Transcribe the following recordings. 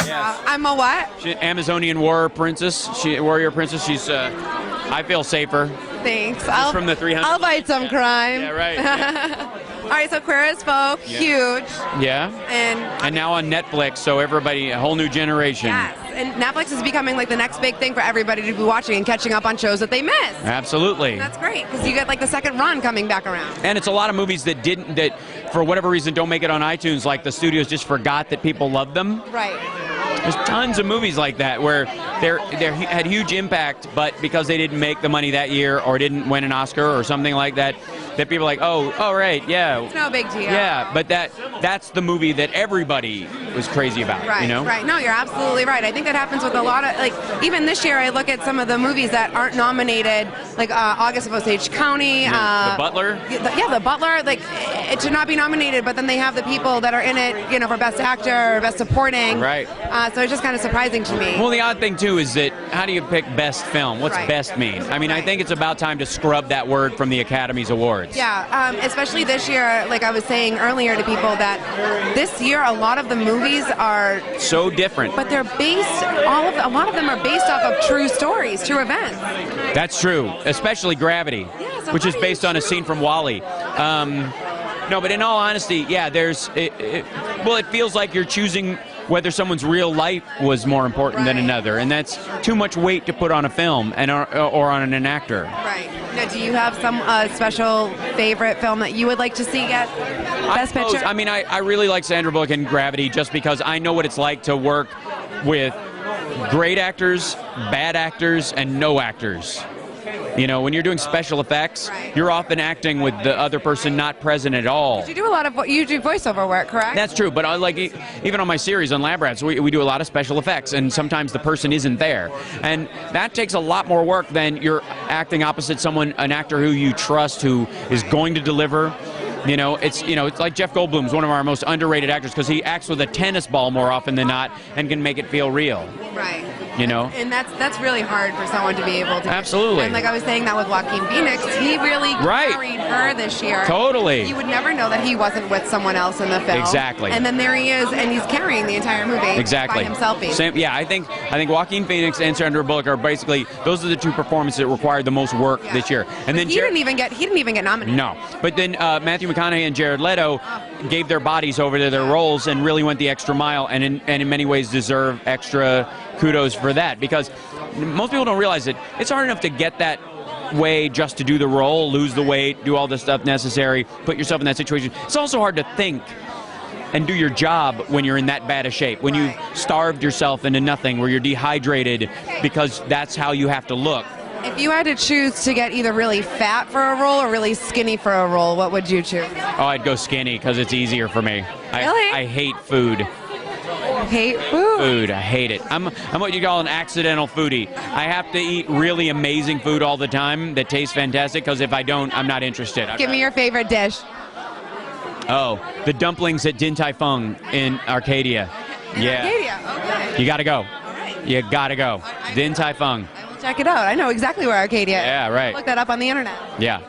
Yes. I'm a what? Amazonian warrior princess. She's, I feel safer. Thanks. From the 300. I'll fight some crime. Yeah, right. All right, so Queer as Folk, huge. Yeah. And now on Netflix, so everybody, a whole new generation. Yes, and Netflix is becoming like the next big thing for everybody to be watching and catching up on shows that they missed. Absolutely. And that's great, because you get like the second run coming back around. And it's a lot of movies that for whatever reason don't make it on iTunes, like the studios just forgot that people love them. Right. There's tons of movies like that where they had huge impact, but because they didn't make the money that year or didn't win an Oscar or something like that, that people are like, oh, right, yeah. It's no big deal. Yeah, but that's the movie that everybody was crazy about, right, you know? Right, no, you're absolutely right. I think that happens with a lot of, like, even this year I look at some of the movies that aren't nominated, like August of Osage County. The Butler? The Butler, like, it should not be nominated, but then they have the people that are in it, you know, for Best Actor or Best Supporting. Right. So it's just kind of surprising to me. Well, the odd thing, too, is that how do you pick Best Film? What's best mean? I mean, I think it's about time to scrub that word from the Academy's awards. Yeah, especially this year, like I was saying earlier to people, that this year a lot of the movies are so different. But they're based, a lot of them are based off of true stories, true events. That's true, especially Gravity, which is based on a scene from WALL-E. No, but in all honesty, yeah, it feels like you're choosing whether someone's real life was more important than another, and that's too much weight to put on a film or on an actor. Right. Now, do you have some special favorite film that you would like to see get Best Picture? I mean, I really like Sandra Bullock in Gravity just because I know what it's like to work with great actors, bad actors, and no actors. You know, when you're doing special effects, you're often acting with the other person not present at all. You do a lot of you do voiceover work, correct? That's true, but like even on my series on Lab Rats, we do a lot of special effects, and sometimes the person isn't there, and that takes a lot more work than you're acting opposite an actor who you trust, who is going to deliver. You know, it's like Jeff Goldblum's one of our most underrated actors because he acts with a tennis ball more often than not and can make it feel real. Right. You know? And that's really hard for someone to be able to. Absolutely. And like I was saying that with Joaquin Phoenix, he really carried her this year. Totally. You would never know that he wasn't with someone else in the film. Exactly. And then there he is, and he's carrying the entire movie by himself. Yeah, I think Joaquin Phoenix and Sandra Bullock are basically those are the two performances that required the most work this year. And then he didn't even get nominated. No, but then Matthew McConaughey and Jared Leto gave their bodies over to their roles and really went the extra mile, and in many ways deserve extra kudos for that, because most people don't realize it. It's hard enough to get that way just to do the role, lose the weight, do all the stuff necessary, put yourself in that situation. It's also hard to think and do your job when you're in that bad a shape, when you've starved yourself into nothing, where you're dehydrated because that's how you have to look. If you had to choose to get either really fat for a role or really skinny for a role, what would you choose? Oh, I'd go skinny because it's easier for me. Really? I hate food. Hate food? I hate it. I'm what you call an accidental foodie. I have to eat really amazing food all the time that tastes fantastic, because if I don't, I'm not interested. Give me your favorite dish. Oh, the dumplings at Din Tai Fung in Arcadia. Arcadia, okay. You gotta go. You gotta go. Din Tai Fung. I will check it out. I know exactly where Arcadia is. Yeah, right. Look that up on the internet. Yeah.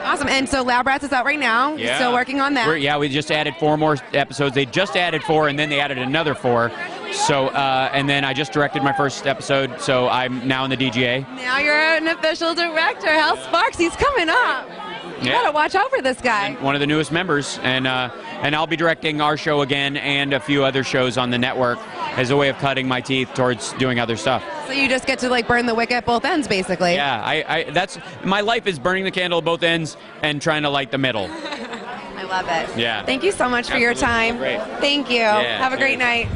Awesome. And so Lab Rats is out right now. Yeah. Still working on that. We just added 4 more episodes. They just added 4, and then they added another 4. So, and then I just directed my first episode, so I'm now in the DGA. Now you're an official director. Hal Sparks, he's coming up. You gotta watch out for this guy. And one of the newest members, and I'll be directing our show again and a few other shows on the network as a way of cutting my teeth towards doing other stuff. So you just get to like burn the wick at both ends, basically. Yeah, that's my life is burning the candle at both ends and trying to light the middle. I love it. Yeah. Thank you so much for your time. Great. Thank you. Yeah, Have a great night.